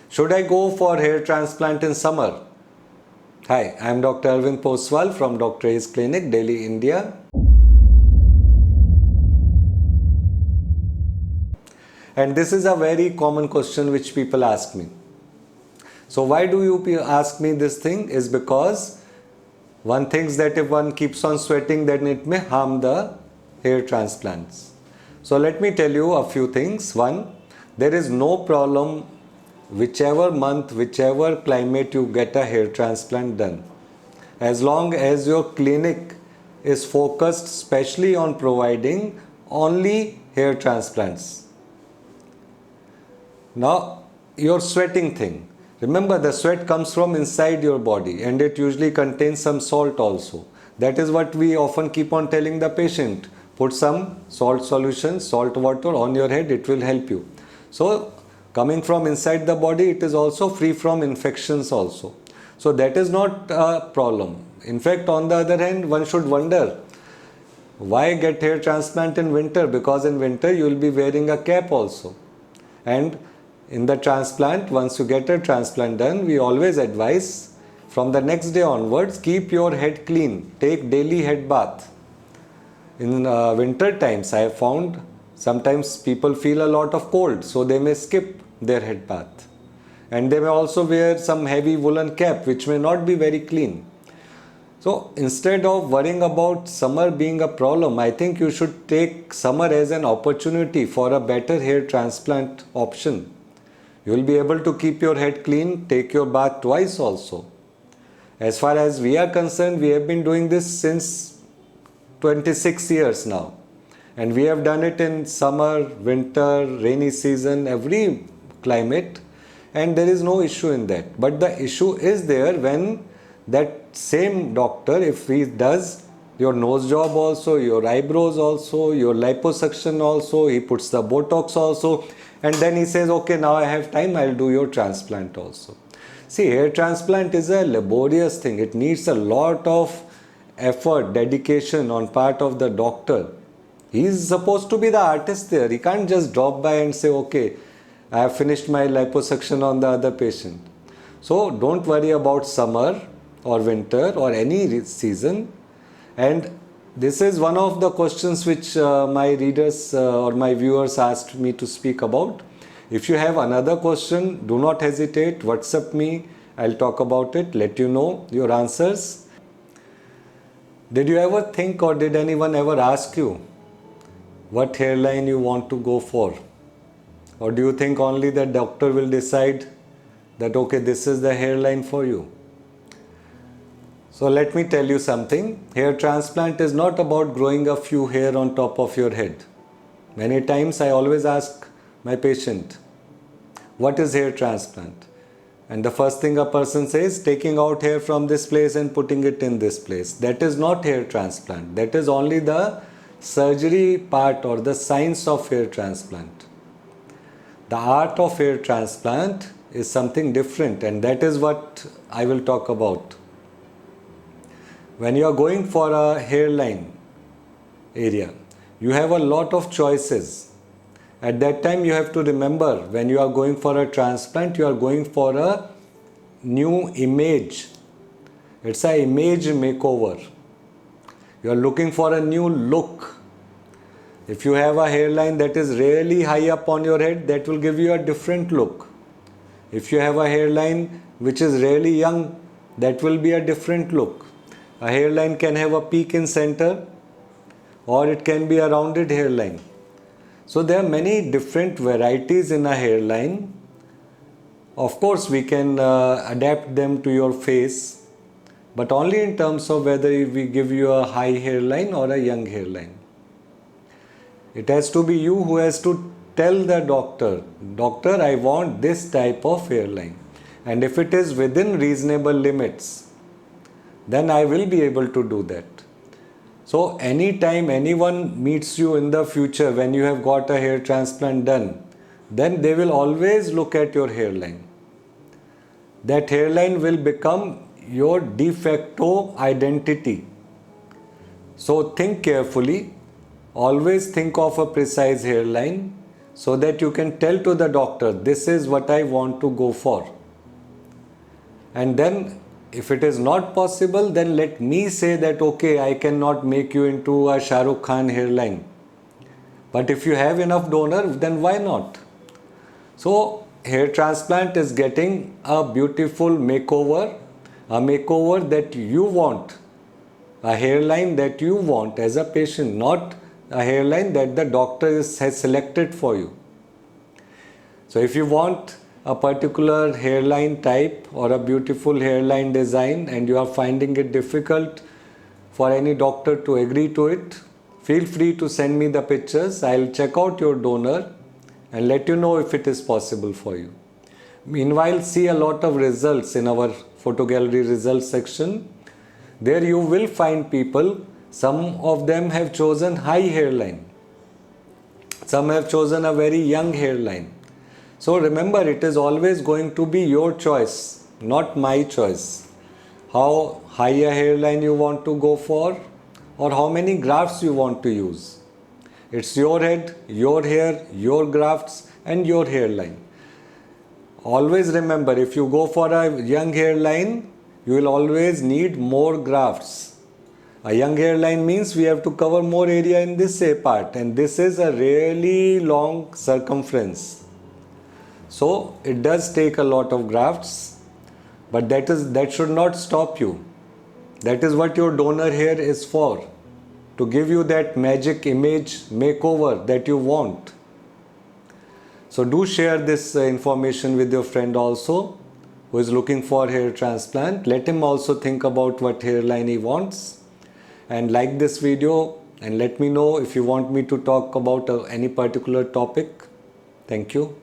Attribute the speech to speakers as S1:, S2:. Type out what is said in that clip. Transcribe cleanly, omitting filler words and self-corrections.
S1: Should I go for hair transplant in summer? Hi, I am Dr. Arvind Poswal from Dr. A's Clinic, Delhi, India. And this is a very common question which people ask me. So why do you ask me this thing? Is because one thinks that if one keeps on sweating, then it may harm the hair transplants. So let me tell you a few things. One, there is no problem whichever month, whichever climate you get a hair transplant done. As long as your clinic is focused specially on providing only hair transplants. Now, your sweating thing. Remember, the sweat comes from inside your body and it usually contains some salt also. That is what we often keep on telling the patient. Put some salt solution, salt water on your head, it will help you. So, coming from inside the body, it is also free from infections also. So, that is not a problem. In fact, on the other hand, one should wonder, why get hair transplant in winter? Because in winter, you will be wearing a cap also. And in the transplant, once you get a transplant done, we always advise from the next day onwards, keep your head clean. Take daily head bath. In winter times, I have found sometimes people feel a lot of cold, so they may skip their head bath. And they may also wear some heavy woolen cap, which may not be very clean. So instead of worrying about summer being a problem, I think you should take summer as an opportunity for a better hair transplant option. You will be able to keep your head clean, take your bath twice also. As far as we are concerned, we have been doing this since 26 years now. And we have done it in summer, winter, rainy season, every climate. And there is no issue in that. But the issue is there when that same doctor, if he does your nose job also, your eyebrows also, your liposuction also, he puts the Botox also, and then he says, okay, now I have time, I'll do your transplant also. See, hair transplant is a laborious thing. It needs a lot of effort, dedication on part of the doctor. He is supposed to be the artist there. He can't just drop by and say, okay, I have finished my liposuction on the other patient. So don't worry about summer or winter or any season. And this is one of the questions which my readers or my viewers asked me to speak about. If you have another question, do not hesitate, WhatsApp me. I'll talk about it, let you know your answers. Did you ever think, or did anyone ever ask you what hairline you want to go for? Or do you think only the doctor will decide that, okay, this is the hairline for you? So let me tell you something. Hair transplant is not about growing a few hair on top of your head. Many times I always ask my patient, what is hair transplant? And the first thing a person says, taking out hair from this place and putting it in this place. That is not hair transplant. That is only the surgery part or the science of hair transplant. The art of hair transplant is something different, and that is what I will talk about. When you are going for a hairline area, you have a lot of choices. At that time, you have to remember, when you are going for a transplant, you are going for a new image. It's an image makeover. You are looking for a new look. If you have a hairline that is really high up on your head, that will give you a different look. If you have a hairline which is really young, that will be a different look. A hairline can have a peak in center, or it can be a rounded hairline. So there are many different varieties in a hairline. Of course, we can adapt them to your face, but only in terms of whether we give you a high hairline or a young hairline. It has to be you who has to tell the doctor, doctor, I want this type of hairline. And if it is within reasonable limits, then I will be able to do that. So anytime anyone meets you in the future when you have got a hair transplant done, then they will always look at your hairline. That hairline will become your de facto identity. So think carefully, always think of a precise hairline so that you can tell to the doctor, this is what I want to go for. And then if it is not possible, then let me say that okay, I cannot make you into a Shah Rukh Khan hairline. But if you have enough donor, then why not? So hair transplant is getting a beautiful makeover, a makeover that you want, a hairline that you want as a patient, not a hairline that the doctor has selected for you. So if you want a particular hairline type or a beautiful hairline design and you are finding it difficult for any doctor to agree to it, feel free to send me the pictures. I'll check out your donor and let you know if it is possible for you. Meanwhile, see a lot of results in our photo gallery results section. There you will find people, some of them have chosen high hairline, some have chosen a very young hairline. So remember, it is always going to be your choice, not my choice. How high a hairline you want to go for or how many grafts you want to use. It's your head, your hair, your grafts and your hairline. Always remember, if you go for a young hairline, you will always need more grafts. A young hairline means we have to cover more area in this part, and this is a really long circumference. So it does take a lot of grafts, but that should not stop you. That is what your donor hair is for, to give you that magic image makeover that you want. So do share this information with your friend also who is looking for hair transplant. Let him also think about what hairline he wants, and like this video and let me know if you want me to talk about any particular topic. Thank you.